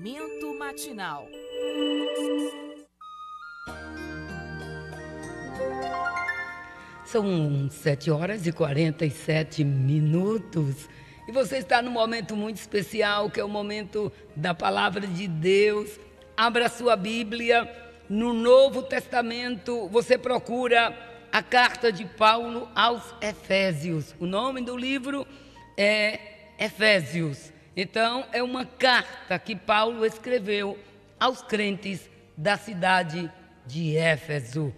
Momento Matinal. São 7h47 e você está num momento muito especial, que é o momento da Palavra de Deus. Abra sua Bíblia, no Novo Testamento você procura a carta de Paulo aos Efésios. O nome do livro é Efésios. Então é uma carta que Paulo escreveu aos crentes da cidade de Éfeso.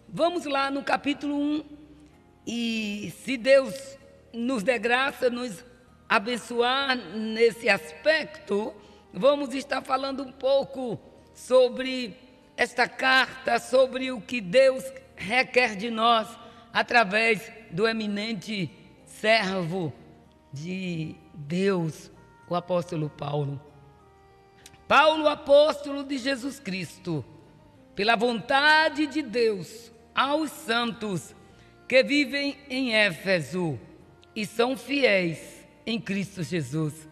Vamos lá no capítulo 1 e, se Deus nos der graça, nos abençoar nesse aspecto, vamos estar falando um pouco sobre esta carta, sobre o que Deus requer de nós através do eminente servo de Deus, o apóstolo Paulo. Paulo, apóstolo de Jesus Cristo, pela vontade de Deus, aos santos que vivem em Éfeso e são fiéis em Cristo Jesus.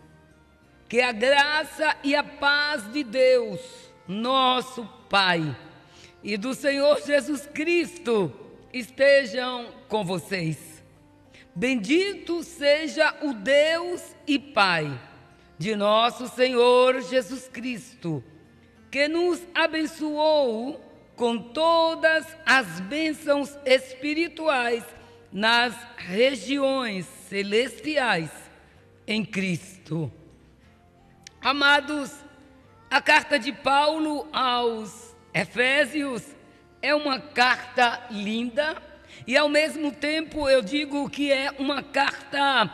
Que a graça e a paz de Deus, nosso Pai, e do Senhor Jesus Cristo estejam com vocês. Bendito seja o Deus e Pai de nosso Senhor Jesus Cristo, que nos abençoou com todas as bênçãos espirituais nas regiões celestiais em Cristo. Amados, a carta de Paulo aos Efésios é uma carta linda e, ao mesmo tempo, eu digo que é uma carta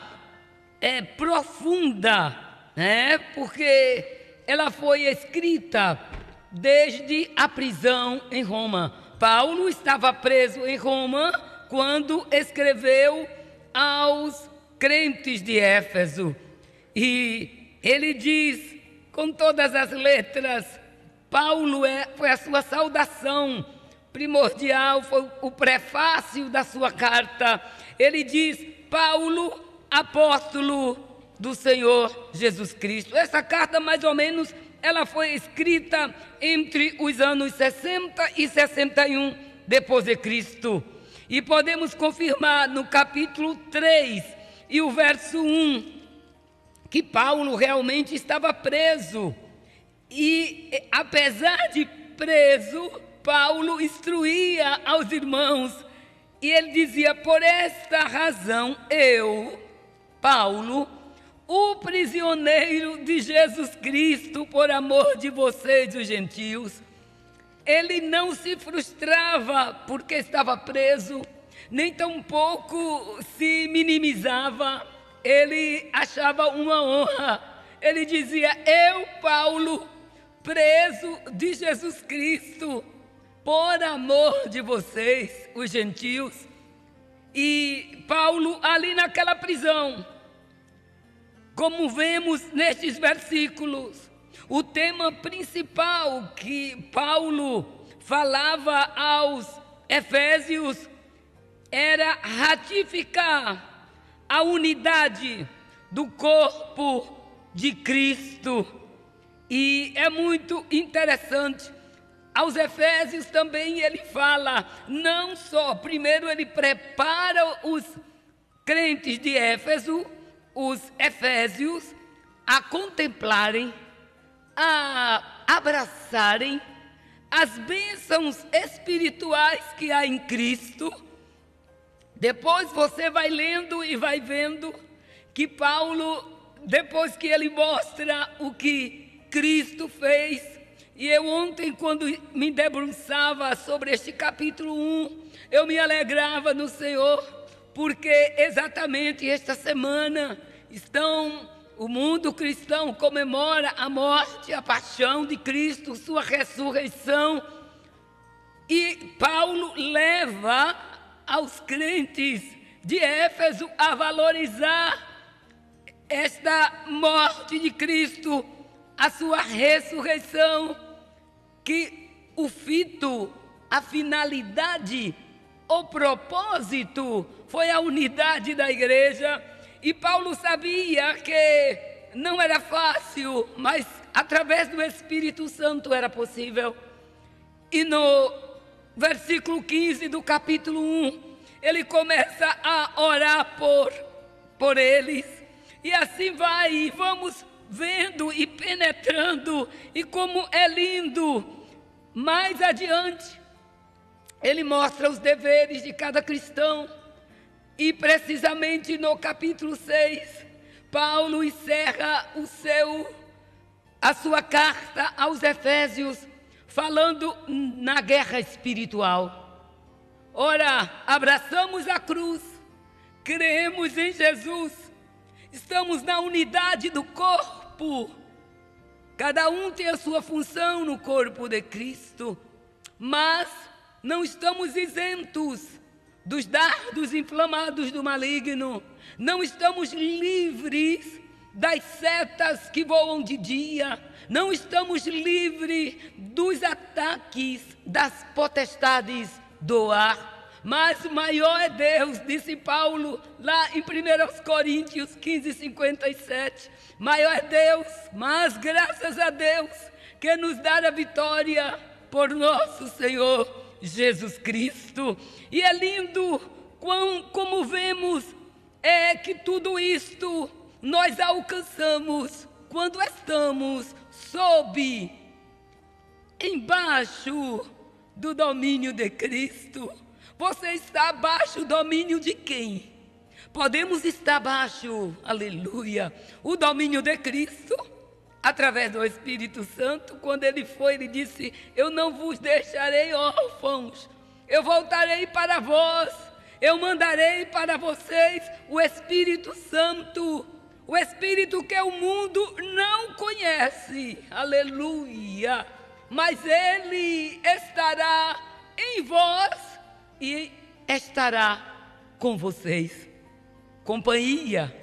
profunda, né? Porque ela foi escrita desde a prisão em Roma. Paulo estava preso em Roma quando escreveu aos crentes de Éfeso. E ele diz, com todas as letras, Paulo foi a sua saudação primordial, foi o prefácio da sua carta. Ele diz, Paulo, apóstolo do Senhor Jesus Cristo. Essa carta, mais ou menos, ela foi escrita entre os anos 60 e 61 depois de Cristo. E podemos confirmar no capítulo 3 e o verso 1 que Paulo realmente estava preso. E apesar de preso, Paulo instruía aos irmãos e ele dizia: por esta razão eu, Paulo, o prisioneiro de Jesus Cristo, por amor de vocês, os gentios. Ele não se frustrava porque estava preso, nem tampouco se minimizava. Ele achava uma honra. Ele dizia: eu, Paulo, preso de Jesus Cristo, por amor de vocês, os gentios. E Paulo, ali naquela prisão, como vemos nestes versículos, o tema principal que Paulo falava aos Efésios era ratificar a unidade do corpo de Cristo. E é muito interessante, aos Efésios também ele fala, não só, primeiro ele prepara os crentes de Éfeso, os efésios, a contemplarem, a abraçarem as bênçãos espirituais que há em Cristo. Depois você vai lendo e vai vendo que Paulo, depois que ele mostra o que Cristo fez, e eu ontem, quando me debruçava sobre este capítulo 1, eu me alegrava no Senhor, porque exatamente esta semana o mundo cristão comemora a morte, a paixão de Cristo, sua ressurreição. E Paulo leva aos crentes de Éfeso a valorizar esta morte de Cristo, a sua ressurreição, que o fito, a finalidade, o propósito foi a unidade da igreja. E Paulo sabia que não era fácil, mas através do Espírito Santo era possível. E no versículo 15 do capítulo 1, ele começa a orar por eles. E assim vai, e vamos vendo e penetrando, e como é lindo. Mais adiante, ele mostra os deveres de cada cristão. E precisamente no capítulo 6, Paulo encerra a sua carta aos Efésios, falando na guerra espiritual. Ora, abraçamos a cruz, cremos em Jesus, estamos na unidade do corpo. Cada um tem a sua função no corpo de Cristo, mas não estamos isentos dos dardos inflamados do maligno. Não estamos livres das setas que voam de dia. Não estamos livres dos ataques das potestades do ar. Mas o maior é Deus, disse Paulo lá em 1 Coríntios 15, 57. Maior é Deus, mas graças a Deus que nos dá a vitória por nosso Senhor Jesus Cristo. E é lindo como vemos que tudo isto nós alcançamos quando estamos embaixo do domínio de Cristo. Você está abaixo do domínio de quem? Podemos estar abaixo, aleluia, o domínio de Cristo, através do Espírito Santo. Quando ele disse: eu não vos deixarei órfãos, eu voltarei para vós, eu mandarei para vocês o Espírito Santo, o Espírito que o mundo não conhece, aleluia, mas ele estará em vós e estará com vocês. Companhia,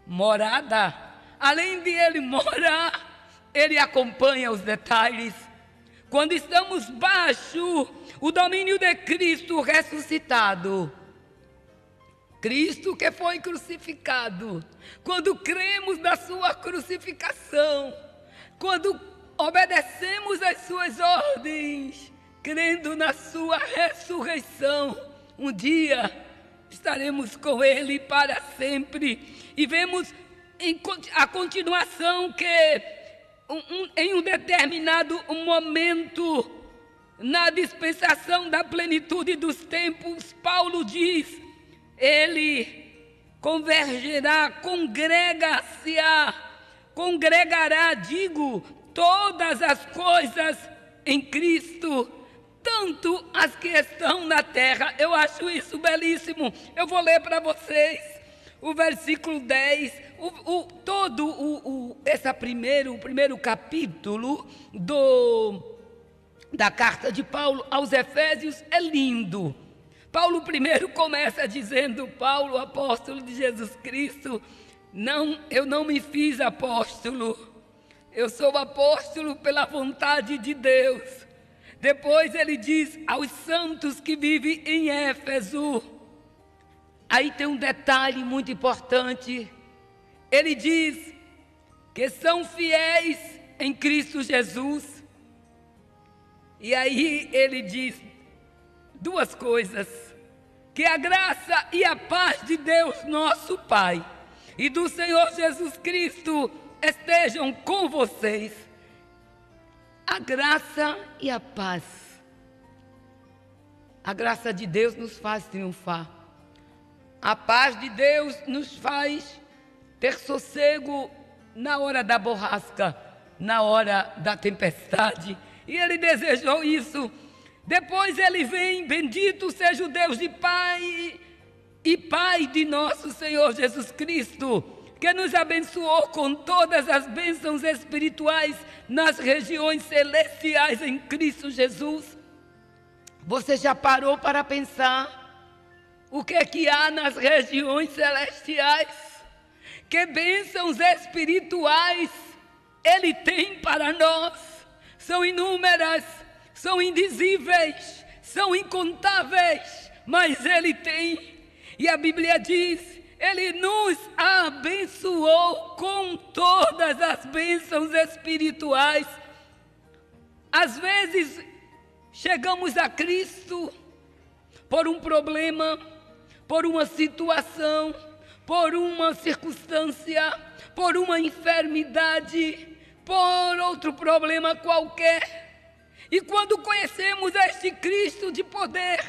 morada. Além de ele morar, ele acompanha os detalhes. Quando estamos baixo o domínio de Cristo ressuscitado, Cristo que foi crucificado, quando cremos na sua crucificação, quando obedecemos às suas ordens, crendo na sua ressurreição, um dia estaremos com ele para sempre. E vemos a continuação que em um determinado momento, na dispensação da plenitude dos tempos, Paulo diz, ele congregará, todas as coisas em Cristo, tanto as que estão na terra. Eu acho isso belíssimo. Eu vou ler para vocês o versículo 10, o primeiro capítulo da carta de Paulo aos Efésios é lindo. Paulo primeiro começa dizendo: Paulo, apóstolo de Jesus Cristo, eu não me fiz apóstolo, eu sou apóstolo pela vontade de Deus. Depois ele diz aos santos que vivem em Éfeso. Aí tem um detalhe muito importante. Ele diz que são fiéis em Cristo Jesus. E aí ele diz duas coisas: que a graça e a paz de Deus nosso Pai e do Senhor Jesus Cristo estejam com vocês. A graça e a paz. A graça de Deus nos faz triunfar. A paz de Deus nos faz ter sossego na hora da borrasca, na hora da tempestade. E ele desejou isso. Depois ele vem: bendito seja o Deus de Pai e Pai de nosso Senhor Jesus Cristo, que nos abençoou com todas as bênçãos espirituais nas regiões celestiais em Cristo Jesus. Você já parou para pensar o que é que há nas regiões celestiais? Que bênçãos espirituais Ele tem para nós? São inúmeras, são indizíveis, são incontáveis, mas Ele tem. E a Bíblia diz: Ele nos abençoou com todas as bênçãos espirituais. Às vezes, chegamos a Cristo por um problema, por uma situação, por uma circunstância, por uma enfermidade, por outro problema qualquer. E quando conhecemos este Cristo de poder,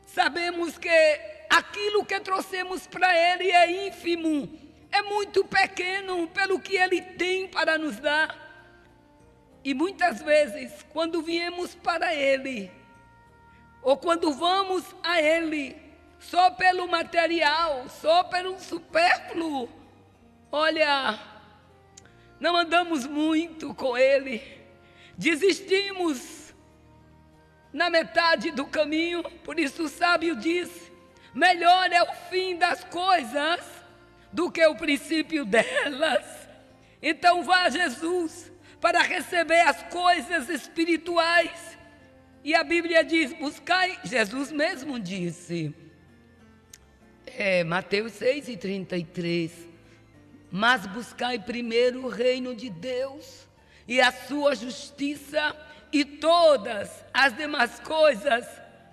sabemos que aquilo que trouxemos para Ele é ínfimo, é muito pequeno pelo que Ele tem para nos dar. E muitas vezes, quando viemos para Ele, ou quando vamos a Ele, só pelo material, só pelo supérfluo, olha, não andamos muito com Ele, desistimos na metade do caminho. Por isso o sábio diz: melhor é o fim das coisas do que o princípio delas. Então vá a Jesus para receber as coisas espirituais. E a Bíblia diz: buscai, Jesus mesmo disse, Mateus 6:33, mas buscai primeiro o reino de Deus e a sua justiça, e todas as demais coisas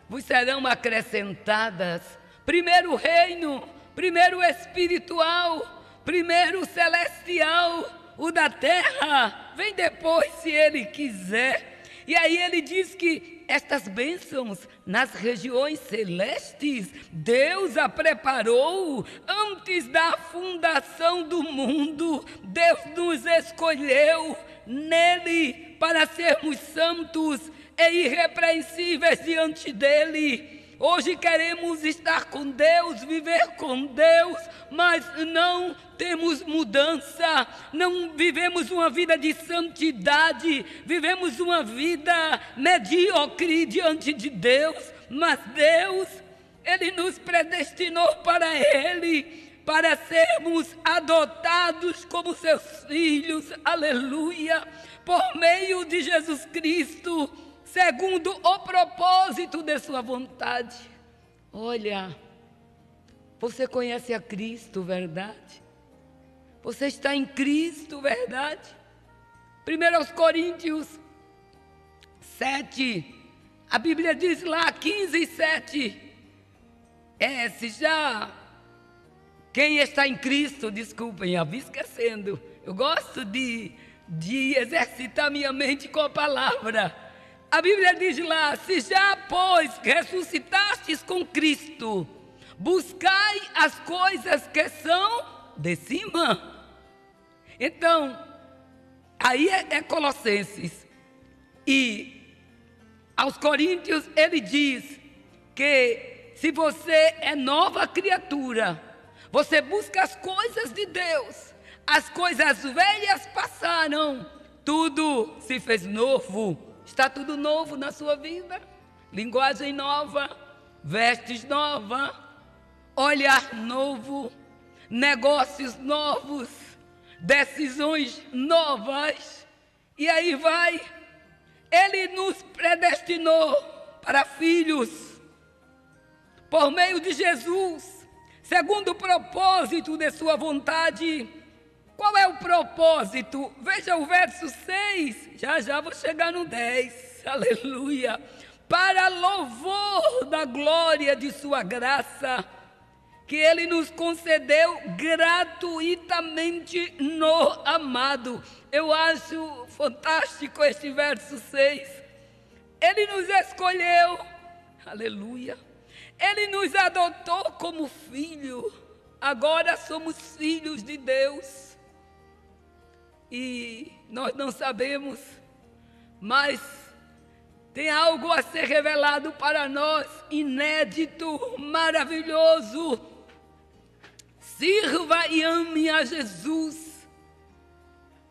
vos serão acrescentadas. Primeiro o reino, primeiro o espiritual, primeiro o celestial, o da terra vem depois, se Ele quiser. E aí ele diz que estas bênçãos nas regiões celestes, Deus a preparou antes da fundação do mundo. Deus nos escolheu nele para sermos santos e irrepreensíveis diante dele. Hoje queremos estar com Deus, viver com Deus, mas não temos mudança, não vivemos uma vida de santidade, vivemos uma vida medíocre diante de Deus. Mas Deus, Ele nos predestinou para Ele, para sermos adotados como seus filhos, aleluia, por meio de Jesus Cristo, segundo o propósito de sua vontade. Olha, você conhece a Cristo, verdade? Você está em Cristo, verdade? 1 Coríntios 7, a Bíblia diz lá, 15:7, se já quem está em Cristo, desculpem, eu vim esquecendo, eu gosto de exercitar minha mente com a palavra. A Bíblia diz lá: se já, pois, ressuscitastes com Cristo, buscai as coisas que são de cima. Então, aí é Colossenses. E aos Coríntios ele diz que se você é nova criatura, você busca as coisas de Deus, as coisas velhas passaram, tudo se fez novo. Está tudo novo na sua vida, linguagem nova, vestes nova, olhar novo, negócios novos, decisões novas. E aí vai, Ele nos predestinou para filhos, por meio de Jesus, segundo o propósito de sua vontade. Qual é o propósito? Veja o verso 6, já vou chegar no 10, aleluia. Para louvor da glória de sua graça, que Ele nos concedeu gratuitamente no amado. Eu acho fantástico este verso 6. Ele nos escolheu, aleluia. Ele nos adotou como filho, agora somos filhos de Deus. E nós não sabemos, mas tem algo a ser revelado para nós, inédito, maravilhoso. Sirva e ame a Jesus,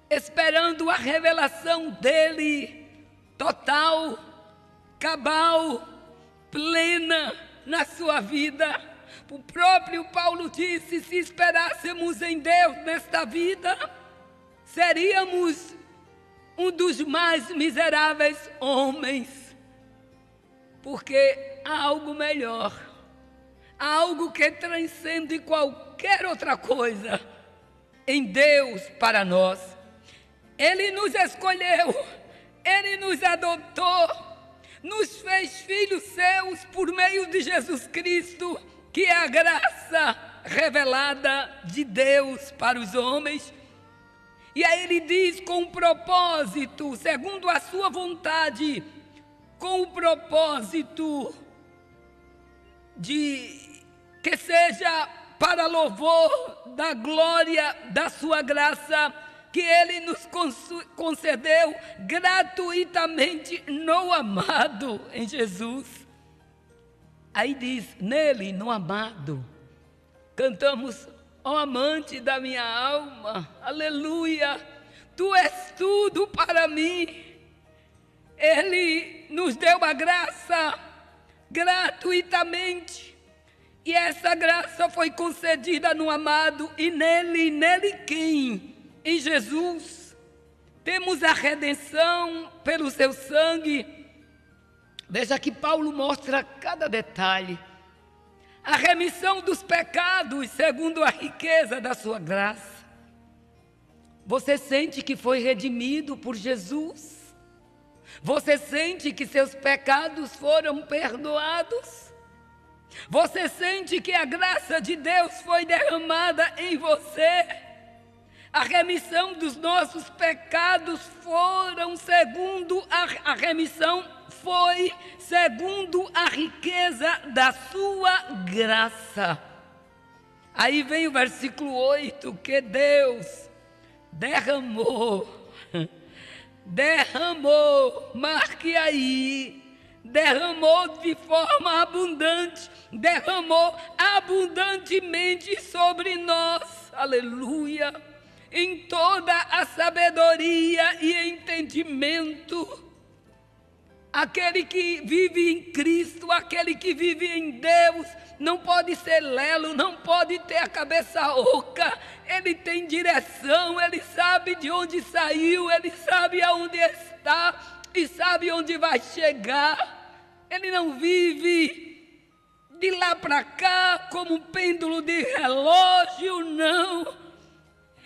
esperando a revelação dEle, total, cabal, plena na sua vida. O próprio Paulo disse: se esperássemos em Deus nesta vida, seríamos um dos mais miseráveis homens, porque há algo melhor. algo que transcende qualquer outra coisa em Deus para nós. Ele nos escolheu, Ele nos adotou, nos fez filhos seus por meio de Jesus Cristo, que é a graça revelada de Deus para os homens. E aí ele diz, com um propósito, segundo a sua vontade, com o propósito de que seja para louvor da glória da sua graça, que Ele nos concedeu gratuitamente no amado, em Jesus. Aí diz, nele, no amado, cantamos, ó amante da minha alma, aleluia, tu és tudo para mim. Ele nos deu a graça gratuitamente, e essa graça foi concedida no amado, e nele quem? Em Jesus, temos a redenção pelo seu sangue. Veja que Paulo mostra cada detalhe. A remissão dos pecados segundo a riqueza da sua graça. Você sente que foi redimido por Jesus? Você sente que seus pecados foram perdoados? Você sente que a graça de Deus foi derramada em você? A remissão dos nossos pecados a remissão foi segundo a riqueza da sua graça. Aí vem o versículo 8, que Deus derramou, marque aí, derramou de forma abundante, derramou abundantemente sobre nós, aleluia, em toda a sabedoria e entendimento. Aquele que vive em Cristo, aquele que vive em Deus, não pode ser lelo, não pode ter a cabeça oca. Ele tem direção, ele sabe de onde saiu, ele sabe aonde está e sabe onde vai chegar. Ele não vive de lá para cá como um pêndulo de relógio, não.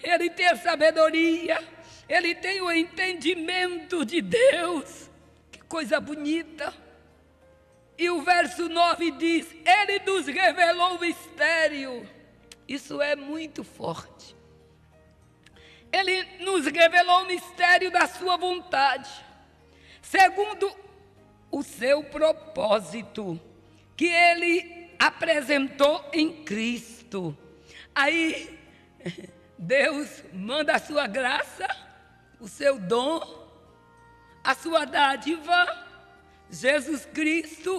Ele tem a sabedoria, ele tem o entendimento de Deus. Que coisa bonita. E o verso 9 diz, ele nos revelou o mistério. Isso é muito forte. Ele nos revelou o mistério da sua vontade, segundo o seu propósito, que ele apresentou em Cristo. Aí Deus manda a sua graça, o seu dom, a sua dádiva, Jesus Cristo.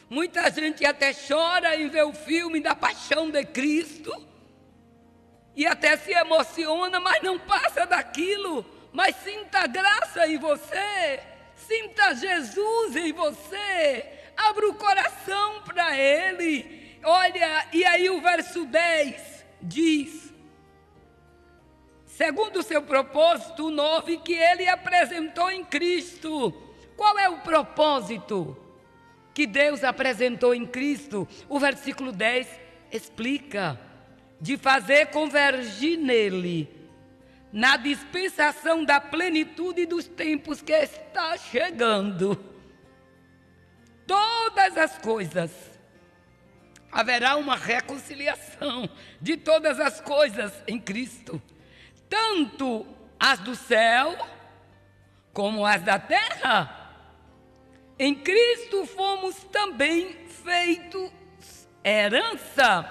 Muita gente até chora em ver o filme da Paixão de Cristo e até se emociona, mas não passa daquilo. Mas sinta a graça em você, sinta Jesus em você, abra o coração para Ele. Olha, e aí o verso 10 diz, segundo o seu propósito, 9, que Ele apresentou em Cristo. Qual é o propósito que Deus apresentou em Cristo? O versículo 10 explica, de fazer convergir nele, na dispensação da plenitude dos tempos que está chegando, todas as coisas. Haverá uma reconciliação de todas as coisas em Cristo, tanto as do céu como as da terra. Em Cristo fomos também feitos herança,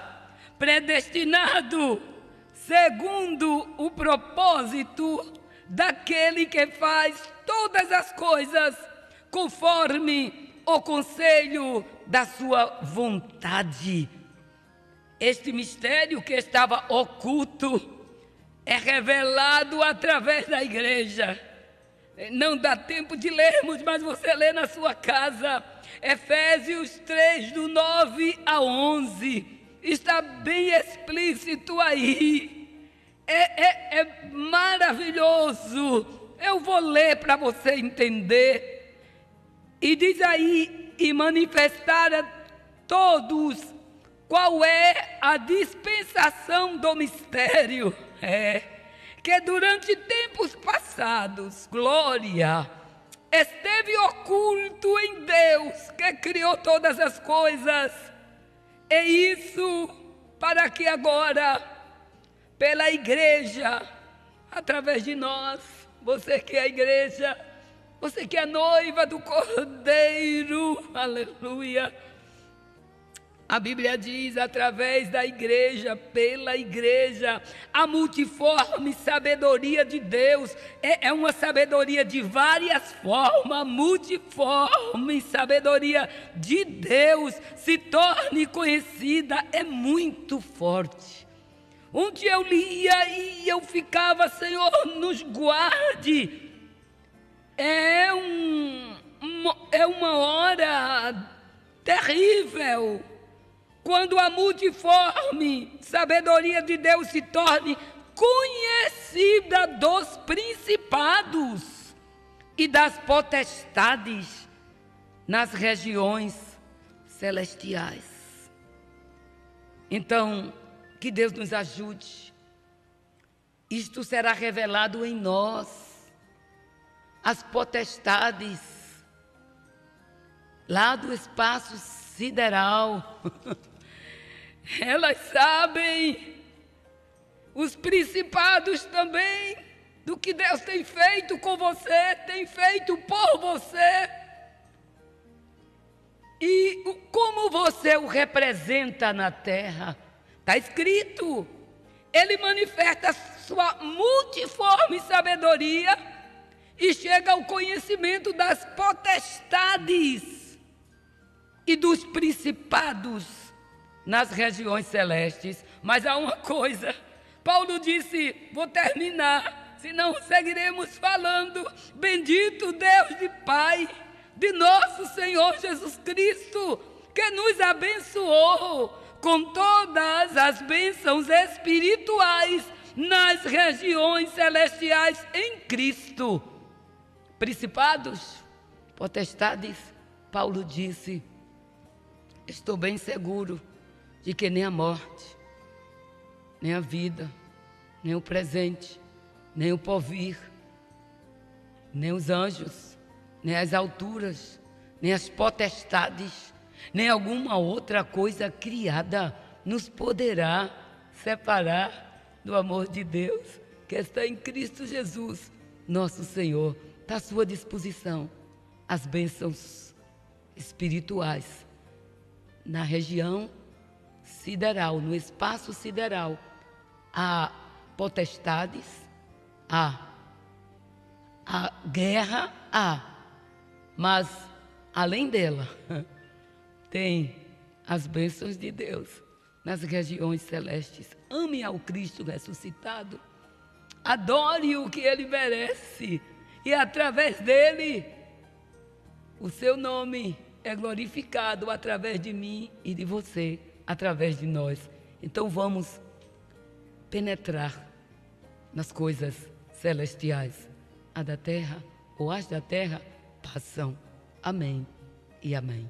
predestinado segundo o propósito daquele que faz todas as coisas conforme o conselho da sua vontade. Este mistério que estava oculto é revelado através da igreja. Não dá tempo de lermos, mas você lê na sua casa. Efésios 3, do 9 a 11. Está bem explícito aí. É maravilhoso. Eu vou ler para você entender. E diz aí, e manifestar a todos qual é a dispensação do mistério? Que durante tempos passados, glória, esteve oculto em Deus, que criou todas as coisas. É isso para que agora, pela igreja, através de nós, você que é a igreja, você que é a noiva do Cordeiro, aleluia. A Bíblia diz, através da igreja, pela igreja, a multiforme sabedoria de Deus, é uma sabedoria de várias formas, multiforme sabedoria de Deus se torne conhecida, é muito forte. Onde eu lia e eu ficava, Senhor, nos guarde. É uma hora terrível, quando a multiforme sabedoria de Deus se torne conhecida dos principados e das potestades nas regiões celestiais. Então, que Deus nos ajude. Isto será revelado em nós. As potestades lá do espaço sideral, elas sabem, os principados também, do que Deus tem feito com você, tem feito por você, e como você o representa na terra. Está escrito, ele manifesta sua multiforme sabedoria e chega ao conhecimento das potestades e dos principados nas regiões celestes. Mas há uma coisa, Paulo disse, vou terminar, senão seguiremos falando. Bendito Deus de Pai, de nosso Senhor Jesus Cristo, que nos abençoou com todas as bênçãos espirituais nas regiões celestiais em Cristo. Principados, potestades, Paulo disse, estou bem seguro de que nem a morte, nem a vida, nem o presente, nem o porvir, nem os anjos, nem as alturas, nem as potestades, nem alguma outra coisa criada nos poderá separar do amor de Deus que está em Cristo Jesus, nosso Senhor. Está à sua disposição as bênçãos espirituais na região sideral, no espaço sideral. Há potestades, há guerra, mas além dela tem as bênçãos de Deus nas regiões celestes. Ame ao Cristo ressuscitado, adore o que Ele merece, e através dele o seu nome é glorificado através de mim e de você, através de nós. Então vamos penetrar nas coisas celestiais. A da terra ou as da terra passam. Amém e amém.